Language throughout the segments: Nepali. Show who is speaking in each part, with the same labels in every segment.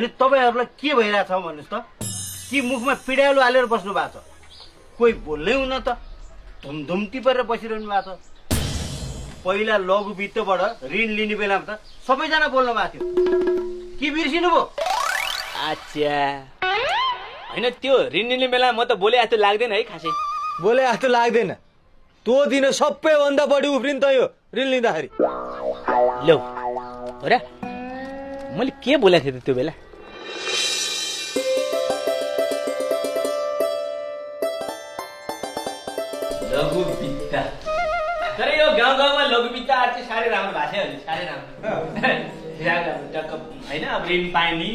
Speaker 1: होइन तपाईँहरूलाई के भइरहेछ भन्नुहोस् त कि मुखमा पिडालु हालेर बस्नु भएको छ कोही बोल्नै हुन त धुमधुम्ती परेर बसिरहनु भएको छ पहिला लघु वित्तबाट ऋण लिने बेलामा त सबैजना बोल्नु भएको थियो के बिर्सिनु भयो
Speaker 2: अच्छा होइन त्यो ऋण लिने बेला म त बोले जस्तो लाग्दैन है खासै
Speaker 3: बोले जस्तो लाग्दैन तँ दिन सबैभन्दा बढी उफ्रिन त यो ऋण लिँदाखेरि
Speaker 2: लौ हो र मैले के बोलेको थिएँ त त्यो बेला लघु वित्त तर यो गाउँ गाउँमा लघु वित्त चाहिँ साह्रै राम्रो भएको छ अहिले साह्रै राम्रो टक्क होइन अब ऋण पाइने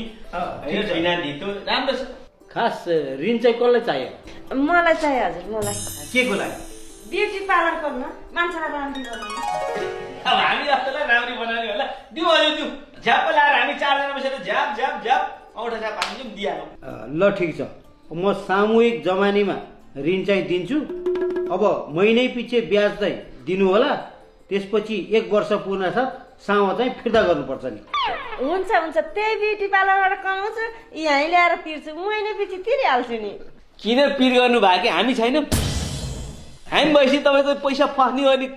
Speaker 2: बिना धितो राम्रो छ
Speaker 1: खास ऋण चाहिँ कसलाई चाहियो
Speaker 4: मलाई चाहियो हजुर मलाई
Speaker 1: के को लागि
Speaker 4: ब्युटी पार्लर गर्न मान्छेलाई राम्री बनाउनु
Speaker 2: अब हामी जस्तोलाई राम्री बनाउने होला दिउँ अझै दिउँ झ्याप लाएर हामी चारजना बसेर झ्याप झ्याप झ्याप औँठा झ्याप हामी पनि दिइहालौँ
Speaker 1: ल ठिक छ म सामूहिक जमानीमा ऋण चाहिँ दिन्छु अब महिनै पछि ब्याज चाहिँ दिनु होला त्यसपछि 1 वर्ष पुग्न साथ सामा चाहिँ फिर्ता गर्नुपर्छ नि
Speaker 4: हुन्छ हुन्छ त्यही ब्युटी पार्लरबाट कमाउँछु यहीँ ल्याएर पिर्छु महिना पछि तिरिहाल्छु नि
Speaker 2: किन पिर गर्नु भयो कि हामी छैनौँ हामी भएपछि तपाईँको पैसा फस्ने गर्ने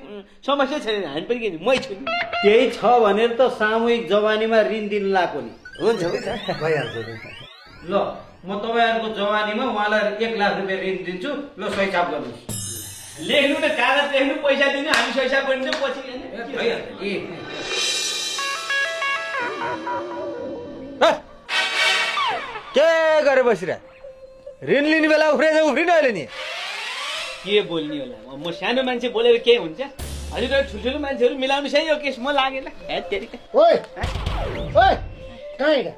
Speaker 2: समस्या छैन हामी पनि के मै छु नि
Speaker 1: त्यही छ भनेर त सामूहिक जवानीमा ऋण दिनु लाग्यो नि
Speaker 3: हुन्छ भइहाल्छ
Speaker 1: ल म तपाईँहरूको जवानीमा उहाँलाई 1 लाख रुपियाँ ऋण दिन्छु ल सही छाप गर्नुहोस्
Speaker 2: लेख्नु न कागज लेख्नु पैसा दिनु हामी पैसा गरिदिन्छौँ पछि
Speaker 3: के गरेर बसिरह ऋण लिने बेला उफ्रिन अहिले नि
Speaker 2: के बोल्ने होला म सानो मान्छे बोलेर के हुन्छ हजुर ठुल्ठुलो मान्छेहरू मिलाउनु सही हो केस म लागेन
Speaker 5: ओए ओए कहाँ हिँड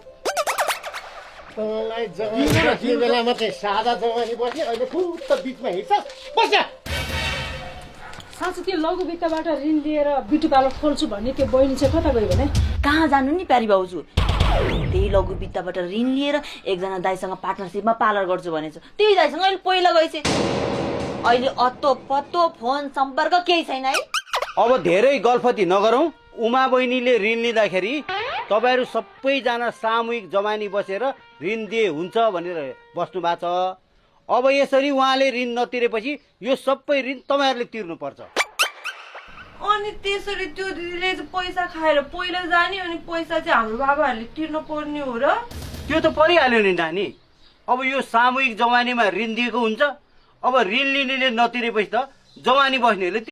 Speaker 5: तँलाई जवानी बस्ने बेला मात्रै सादा जवानी बस्ने अहिले फुत्त बिचमा हिँड्छ बस
Speaker 6: साँच्चै त्यो लघु वित्तबाट ऋण लिएर ब्युटी पार्लर खोल्छु भन्ने त्यो बहिनी चाहिँ कता गयो भने
Speaker 4: कहाँ जानु नि प्यारी भाउजू त्यही लघु वित्तबाट ऋण लिएर एकजना दाइसँग पार्टनरसिपमा पार्लर गर्छु भनेछ त्यही दाइसँग अहिले पहिला गएछ अहिले अत्तो पत्तो फोन सम्पर्क केही छैन है
Speaker 1: अब धेरै गल्फती नगरौँ उमा बहिनीले ऋण लिँदाखेरि तपाईँहरू सबैजना सामूहिक जवानी बसेर ऋण दिए हुन्छ भनेर बस्नु भएको छ अब यसरी उहाँले ऋण नतिरेपछि यो सबै ऋण तपाईँहरूले तिर्नुपर्छ
Speaker 4: अनि त्यसरी त्यो दिदीले चाहिँ पैसा खाएर पहिला जाने अनि पैसा चाहिँ हाम्रो बाबाहरूले तिर्न पर्ने हो र
Speaker 1: त्यो त परिहाल्यो नि नानी अब यो सामूहिक जवानीमा ऋण दिएको हुन्छ अब ऋण लिनेले नतिरेपछि त जवानी बस्नेहरूले